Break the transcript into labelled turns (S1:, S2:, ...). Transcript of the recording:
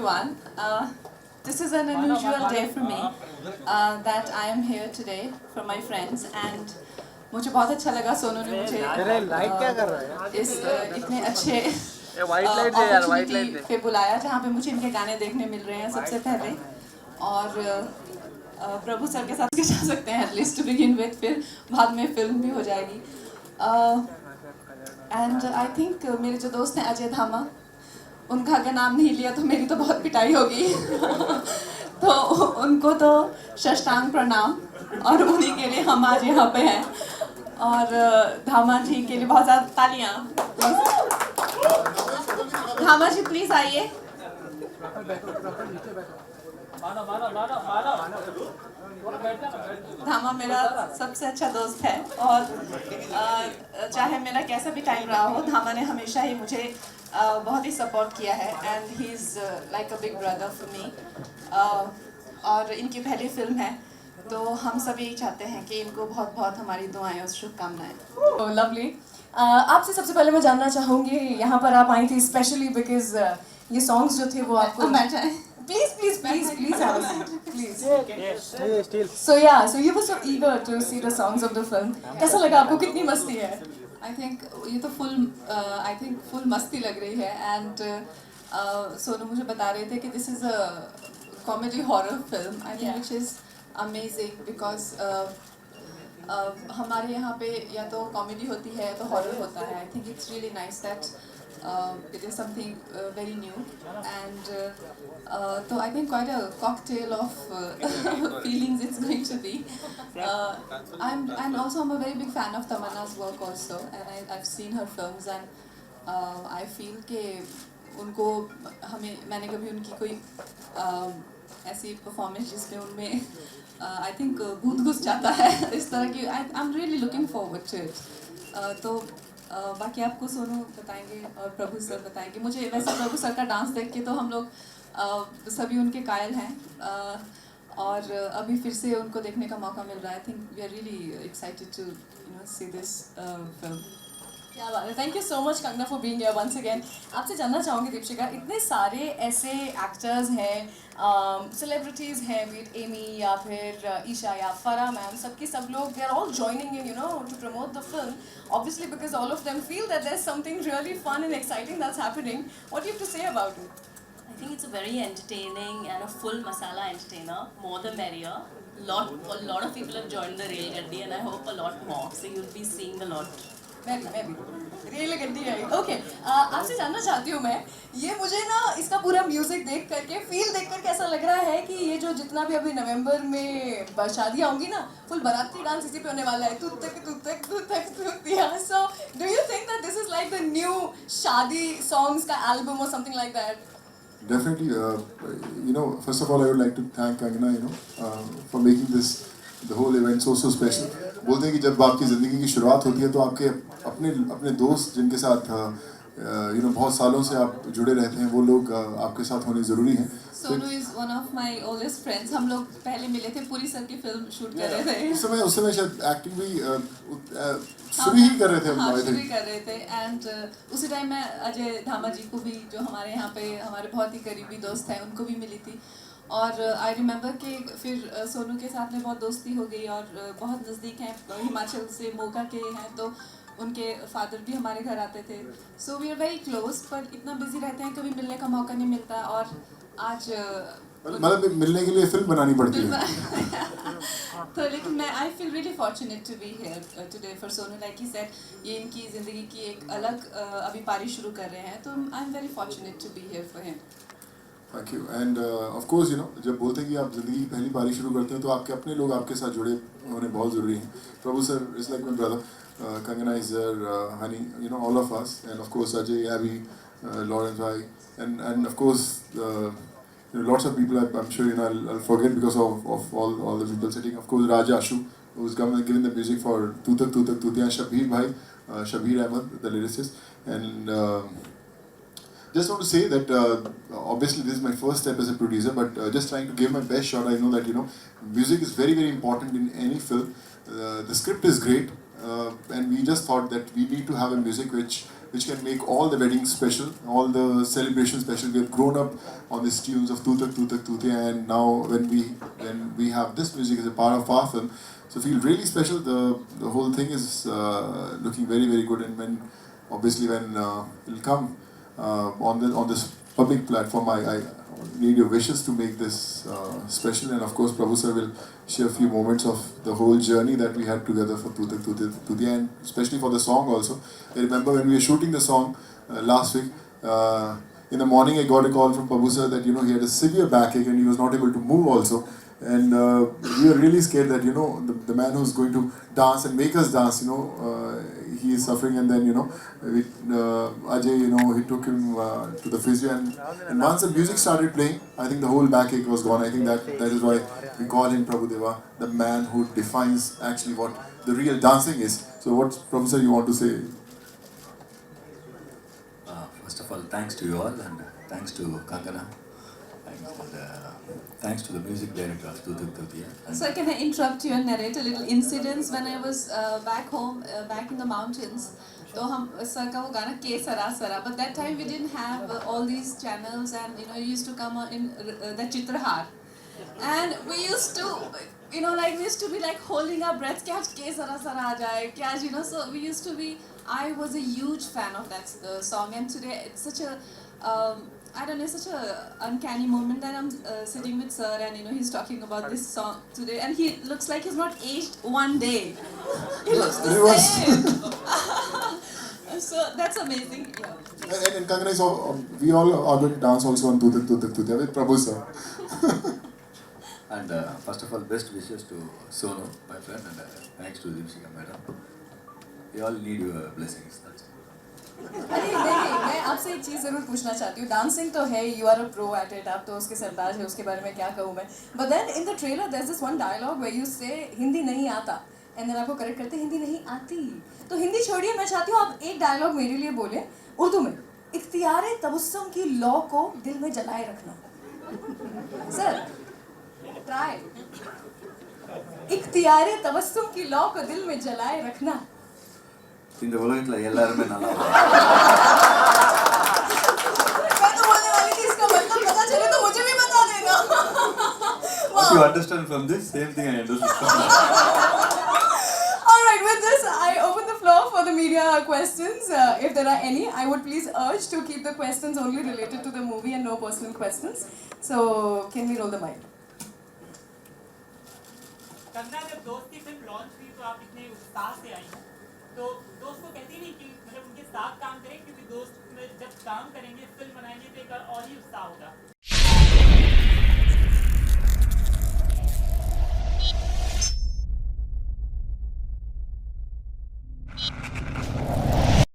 S1: everyone. This is an unusual day for me that I am here today for my friends and मुझे बहुत अच्छा लगा सोनू ने मुझे इस इतने अच्छे opportunity पे बुलाया जहाँ पे मुझे इनके गाने देखने मिल रहे हैं सबसे पहले और प्रभु सर के साथ जा सकते हैं एटलीस्ट टू बिगिन विद, फिर बाद में फिल्म भी हो जाएगी. एंड आई थिंक मेरे जो दोस्त हैं अजय धामा, उनका अगर नाम नहीं लिया तो मेरी तो बहुत पिटाई होगी. तो उनको तो साष्टांग प्रणाम, और उन्हीं के लिए हम आज यहाँ पे हैं. और धामा जी के लिए बहुत ज़्यादा तालियाँ. धामा जी प्लीज़ आइए. धामा मेरा सबसे अच्छा दोस्त है और चाहे मेरा कैसा भी टाइम रहा हो, धामा ने हमेशा ही मुझे बहुत ही सपोर्ट किया है and he is like a big brother for me. और इनकी पहली फिल्म है तो हम सभी यही चाहते हैं कि इनको बहुत बहुत हमारी दुआएं और शुभकामनाएं.
S2: लवली. आपसे सबसे पहले मैं जानना चाहूँगी, यहाँ पर आप आई थी स्पेशली बिकॉज ये सॉन्ग्स जो थे वो आपको please have a seat, please. So you were so eager to see the songs of the film. कैसा लगा आपको, कितनी मस्ती है?
S1: I think ये तो फुल मस्ती लग रही है एंड सोनू मुझे बता रहे थे कि this is a comedy horror film. I think which is amazing because हमारे यहाँ पे या तो कॉमेडी होती है तो हॉरर होता है. I think it's really nice that it is something very new and so I think quite a cocktail of feelings it's going to be. I'm a very big fan of Tamanna's work also and I've seen her films and I feel कि उनको मैंने कभी उनकी कोई ऐसी performance जिसमें उनमें I think भूत घुस जाता है इस तरह की. I'm really looking forward to it. तो बाकी आपको सोनू बताएंगे और प्रभु सर बताएंगे. मुझे वैसे प्रभु सर का डांस देख के तो हम लोग सभी उनके कायल हैं और अभी फिर से उनको देखने का मौका मिल रहा है. I think we are really excited to see this film.
S2: क्या बात है. Thank you so much Kangana for being here once again. आपसे जानना चाहूँगी दीपशिका, इतने सारे ऐसे एक्टर्स हैं, सेलिब्रिटीज़ हैं, बीट एमी या फिर ईशा या फरा मैम, सब लोग they are all joining in to promote the film, obviously because all of them feel that there is something really fun and exciting that's happening. What do you have to say about it?
S3: I think it's a very entertaining and a full masala entertainer. More the merrier. A lot of people have joined the Rail Gaddi and I hope a lot more. So you'll be seeing a lot.
S2: मैं भी rail गड्डी आई. Okay, आपसे जानना चाहती हूँ मैं, ये मुझे ना इसका पूरा म्यूजिक देख करके, फील देख करके ऐसा लग रहा है कि ये जो जितना भी अभी नवंबर में शादियाँ होंगी ना, फुल बाराती डांस इसी पे होने वाला है. तू तक. So do you think that this is like the new शादी सॉन्ग्स का एल्बम और something like that?
S4: Definitely, first of all, I would like to thank Kangana, for making this the whole event so special. बोलते हैं कि जब आपकी ज़िंदगी की शुरुआत होती है तो आपके अपने दोस्त जिनके साथ बहुत सालों से आप जुड़े रहते हैं, वो लोग आपके साथ होने ज़रूरी हैं.
S1: Sonu is one of my oldest friends. हम लोग पहले मिले थे, पूरी सर की फिल्म शूट कर रहे थे.
S4: उस समय शायद एक्टिंग भी शुरू ही कर रहे थे.
S1: हाँ, शुरू ही कर रहे थे एंड उसी टाइम मैं अजय धामा जी को भी, जो हमारे यहाँ पे हमारे बहुत ही करीबी दोस्त हैं, उनको भी मिली थी. और आई रिमेंबर कि फिर सोनू के साथ में बहुत दोस्ती हो गई और बहुत नज़दीक हैं, हिमाचल से मोगा के हैं, तो उनके फादर भी हमारे घर आते थे. So we are very close, पर इतना बिजी रहते हैं कभी मिलने का मौका नहीं मिलता. और आज
S4: मतलब मिलने के लिए फिल्म बनानी पड़ती है.
S1: तो लेकिन मैं I feel really fortunate to be here today for Sonu. Like he said, ये इनकी ज़िंदगी की एक अलग अभी पारी शुरू कर रहे हैं, तो I am very fortunate to be here for him.
S4: Thank you. And of course जब बोलते हैं कि आप ज़िंदगी की पहली पारी शुरू करते हैं तो आपके अपने लोग आपके साथ जुड़े होने बहुत ज़रूरी हैं. Prabhu sir is like my brother, Kangana is there, Honey, all of us, and of course Ajay, Abby, Lawrence Bhai, and of course lots of people I'm sure I'll forget because of all the people sitting. Of course Raja Ashu, who's given the music for Tutak Tutiya, Shabir Bhai, Shabir Ahmed, the lyricist, and just want to say that obviously this is my first step as a producer, but just trying to give my best shot. I know that music is very important in any film. The script is great, and we just thought that we need to have a music which which can make all the weddings special, all the celebrations special. We have grown up on these tunes of Tutak Tutak Tute, and now when we have this music as a part of our film, so feel really special. The whole thing is looking very, very good, and when obviously when it'll come on this public platform, I need your wishes to make this special, and of course Prabhu sir will share a few moments of the whole journey that we had together for Tutak Tutak, and especially for the song also. I remember when we were shooting the song last week, in the morning I got a call from Prabhu sir that he had a severe backache and he was not able to move also, and we were really scared that the man who's going to dance and make us dance, he is suffering, and then Ajay, he took him to the physio, and once the music started playing, I think the whole backache was gone. I think that is why we call him Prabhu Deva, the man who defines actually what the real dancing is. So what, Professor, you want to say?
S5: First of all, thanks to you all, and thanks to Kangana, and thanks to the music director of Tutak Tutia.
S1: So can I interrupt you and narrate a little incidents when I was back home, back in the mountains? तो हम sir का वो गाना के सरा सरा, but that time we didn't have all these channels, and you used to come on in the Chitrahar, and we used to we used to be like holding our breath कि आज के सरा सरा आ जाए, कि आज so we used to be. I was a huge fan of that song, and today it's such a I don't know, such a uncanny moment that I'm sitting with sir, and he's talking about this song today, and he looks like he's not aged one day. He looks the same. So that's amazing. Yeah.
S4: And Kangana is we all are going to dance also on Tutak Tutak Tutak with Prabhu sir.
S5: And first of all, best wishes to Sonu, my friend, and thanks to Deepshika madam. You all need your blessings. That's it.
S2: अरे नहीं, मैं आपसे एक चीज़ ज़रूर पूछना चाहती हूँ. Dancing तो है, you are a pro at it, आप तो उसके सरताज है, उसके बारे में क्या कहूँ मैं. But then in the trailer there is this one dialogue where you say Hindi नहीं आता, एंड देन आपको करेक्ट करते हिंदी नहीं आती. तो हिंदी छोड़िए, मैं चाहती हूँ आप एक डायलॉग मेरे लिए बोले उर्दू में. इख्तियारे तबस्सुम की लौ को दिल में जलाए रखना. Sir try. इख्तियारे तबस्सुम की लौ को दिल में जलाए रखना.
S5: இந்த உலகத்துல எல்லாருமே நல்லா
S2: मैं तो बोलने वाली थी इसका मतलब पता चले तो मुझे भी बता देना.
S5: What you understand from this, same thing I understand.
S2: All right, with this, I open the floor for the media questions. If there are any, I would please urge to keep the questions only related to the movie and no personal questions. So, can we roll the mic?
S6: Kangana, जब दोस्त की film launch हुई तो आप इतने उत्साह से आई हैं, तो दोस्त को कहती नहीं कि मतलब उनके साथ काम करें, क्योंकि दोस्त में जब काम करेंगे, फिल्म बनाएंगे तो एक और ही उत्साह होगा.